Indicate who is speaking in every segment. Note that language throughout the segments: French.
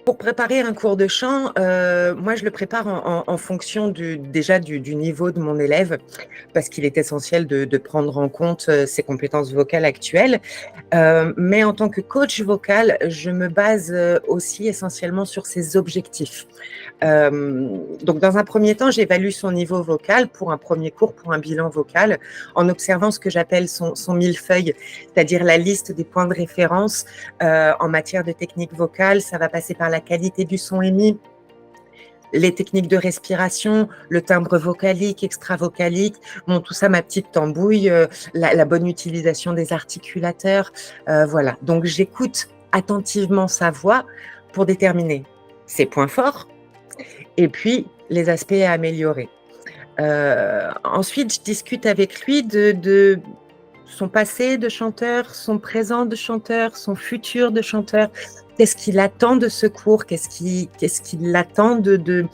Speaker 1: Pour préparer un cours de chant, moi je le prépare en fonction du niveau de mon élève, parce qu'il est essentiel de prendre en compte, ses compétences vocales actuelles. Mais en tant que coach vocal, je me base, aussi essentiellement sur ses objectifs. Donc dans un premier temps, j'évalue son niveau vocal pour un premier cours, pour un bilan vocal, en observant ce que j'appelle son millefeuille, c'est-à-dire la liste des points de référence, en matière de technique vocale. Ça va passer par la qualité du son émis, les techniques de respiration, le timbre vocalique, extravocalique, bon, tout ça, ma petite tambouille, la bonne utilisation des articulateurs, voilà. Donc j'écoute attentivement sa voix pour déterminer ses points forts et puis les aspects à améliorer. Ensuite, je discute avec lui de son passé de chanteur, son présent de chanteur, son futur de chanteur. Qu'est-ce qu'il attend de ce cours? Qu'est-ce qu'il attend de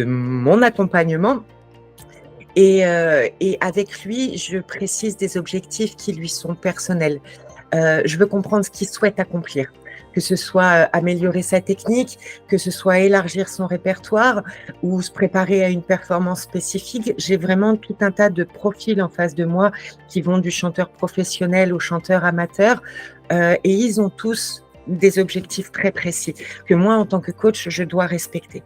Speaker 1: mon accompagnement? Et avec lui, je précise des objectifs qui lui sont personnels. Je veux comprendre ce qu'il souhaite accomplir, que ce soit améliorer sa technique, que ce soit élargir son répertoire ou se préparer à une performance spécifique. J'ai vraiment tout un tas de profils en face de moi qui vont du chanteur professionnel au chanteur amateur, et ils ont tous des objectifs très précis que moi, en tant que coach, je dois respecter.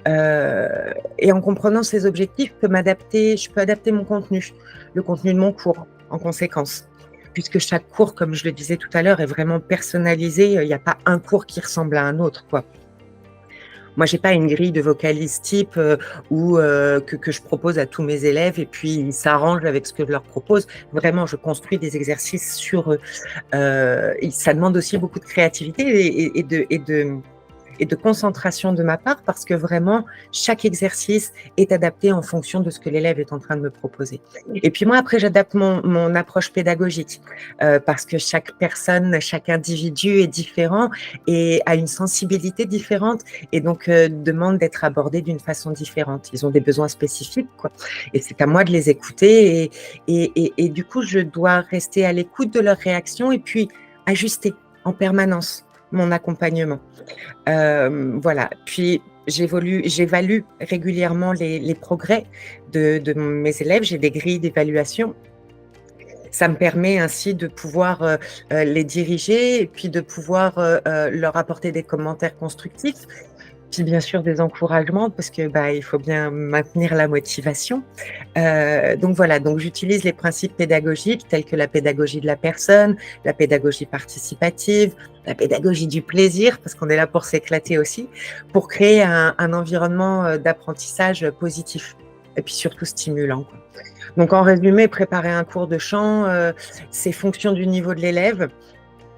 Speaker 1: Et en comprenant ces objectifs, je peux adapter mon contenu, le contenu de mon cours en conséquence. Puisque chaque cours, comme je le disais tout à l'heure, est vraiment personnalisé. Il n'y a pas un cours qui ressemble à un autre, quoi. Moi, j'ai pas une grille de vocalise type que je propose à tous mes élèves et puis ils s'arrangent avec ce que je leur propose. Vraiment, je construis des exercices sur eux. Et ça demande aussi beaucoup de créativité et de concentration de ma part parce que vraiment, chaque exercice est adapté en fonction de ce que l'élève est en train de me proposer. Et puis moi, après, j'adapte mon approche pédagogique parce que chaque personne, chaque individu est différent et a une sensibilité différente et donc demande d'être abordé d'une façon différente. Ils ont des besoins spécifiques, quoi. Et c'est à moi de les écouter et du coup, je dois rester à l'écoute de leurs réactions et puis ajuster en permanence mon accompagnement. Voilà. Puis j'évalue régulièrement les progrès de mes élèves. J'ai des grilles d'évaluation. Ça me permet ainsi de pouvoir les diriger et puis de pouvoir leur apporter des commentaires constructifs. Puis bien sûr des encouragements parce que il faut bien maintenir la motivation. Donc voilà, donc j'utilise les principes pédagogiques tels que la pédagogie de la personne, la pédagogie participative, la pédagogie du plaisir parce qu'on est là pour s'éclater aussi, pour créer un environnement d'apprentissage positif et puis surtout stimulant, quoi. Donc en résumé, préparer un cours de chant, c'est fonction du niveau de l'élève.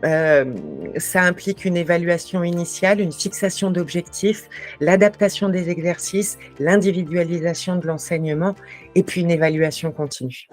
Speaker 1: Ça implique une évaluation initiale, une fixation d'objectifs, l'adaptation des exercices, l'individualisation de l'enseignement et puis une évaluation continue.